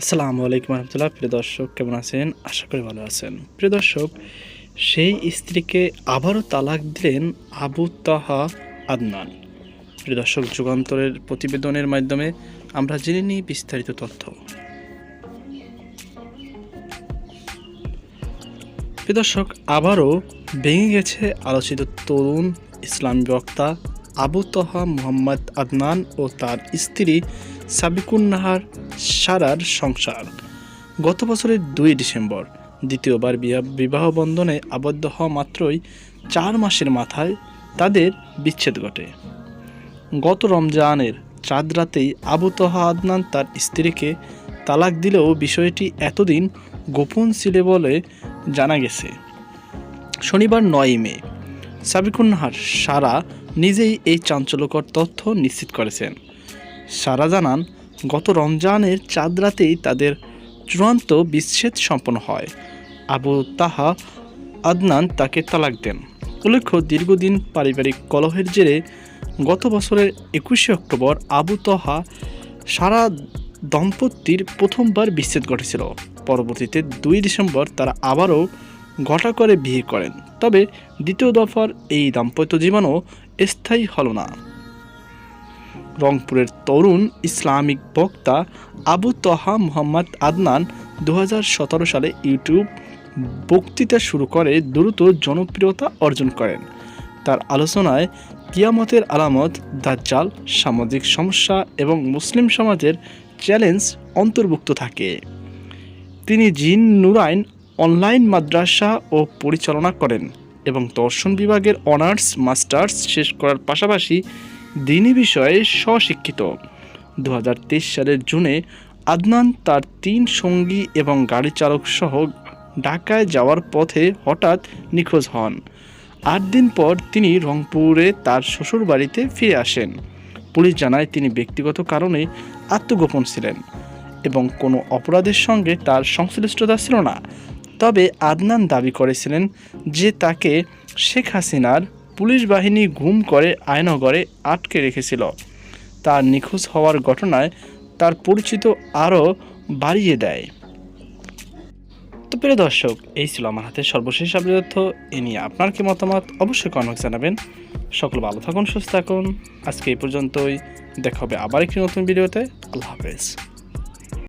আসসালামু আলাইকুম রহমতুল্লাহ। প্রিয় দর্শক, কেমন আছেন? আশা করি ভালো আছেন। প্রিয় দর্শক, সেই স্ত্রীকে আবারও তালাক দিলেন আবু তাহা আদনান। প্রিয় দর্শক, যুগান্তরের প্রতিবেদনের মাধ্যমে আমরা জেনে নিই বিস্তারিত তথ্য। প্রিয় দর্শক, আবারও ভেঙে গেছে আলোচিত তরুণ ইসলামী বক্তা আবু তাহা মুহাম্মদ আদনান ও তার স্ত্রী সাবিকুন নাহার সারার সংসার। গত বছরের 2 ডিসেম্বর দ্বিতীয়বার বিবাহ বন্ধনে আবদ্ধ হওয়া মাত্রই 4 মাসের মাথায় তাদের বিচ্ছেদ ঘটে। গত রমজানের চাঁদ রাতেই আবু তাহা আদনান তার স্ত্রীকে তালাক দিলেও বিষয়টি এতদিন গোপন ছিল বলে জানা গেছে। শনিবার 9 মে সাবিকুন নাহার সারা নিজেই এই চাঞ্চল্যকর তথ্য নিশ্চিত করেছেন। সারা জানান, গত রমজানের চাঁদ রাতেই তাদের চূড়ান্ত বিচ্ছেদ সম্পন্ন হয়। আবু তাহা আদনান তাকে তালাক দেন। উল্লেখ্য, দীর্ঘদিন পারিবারিক কলহের জেরে গত বছরের 21শে অক্টোবর আবু তাহা সারা দম্পতির প্রথমবার বিচ্ছেদ ঘটেছিল। পরবর্তীতে 2 ডিসেম্বর তারা আবারও ঘটা করে বিয়ে করেন। তবে দ্বিতীয় দফার এই দাম্পত্য জীবনও স্থায়ী হল না। রংপুরের তরুণ ইসলামিক বক্তা আবু তাহা মুহাম্মদ আদনান 2017 সালে ইউটিউব বক্তৃতা শুরু করে দ্রুত জনপ্রিয়তা অর্জন করেন। তার আলোচনায় কিয়ামতের আলামত, দাজ্জাল, সামাজিক সমস্যা এবং মুসলিম সমাজের চ্যালেঞ্জ অন্তর্ভুক্ত থাকে। তিনি জিন নুরাইন অনলাইন মাদ্রাসা ও পরিচালনা করেন এবং দর্শন বিভাগের অনার্স মাস্টার্স শেষ করার পাশাপাশি দ্বীনি বিষয়ে স্বশিক্ষিত। 2023 সালের জুনে আদনান তার 3 সঙ্গী এবং গাড়ি চালক সহ ঢাকায় যাওয়ার পথে হঠাৎ নিখোঁজ হন। 8 দিন পর তিনি রংপুরে তার শ্বশুর বাড়িতে ফিরে আসেন। পুলিশ জানায় তিনি ব্যক্তিগত কারণে আত্মগোপন ছিলেন এবং কোনো অপরাধের সঙ্গে তার সংশ্লিষ্টতা ছিল না। তবে আদনান দাবি করেছিলেন যে তাকে শেখ হাসিনার পুলিশ বাহিনী গুম করে আয়নাঘরে আটকে রেখেছিল। তার নিখোঁজ হওয়ার ঘটনায় তার পরিচিত আরও বাড়িয়ে দেয়। তো প্রিয় দর্শক, এই ছিল আমার হাতে সর্বশেষ আপডেট তথ্য। এ নিয়ে আপনার কি মতামত অবশ্যই কমেন্টে জানাবেন। সকল ভালো থাকুন, সুস্থ থাকুন। আজকে এই পর্যন্তই, দেখা হবে আবার একটি নতুন ভিডিওতে। আল্লাহ হাফেজ।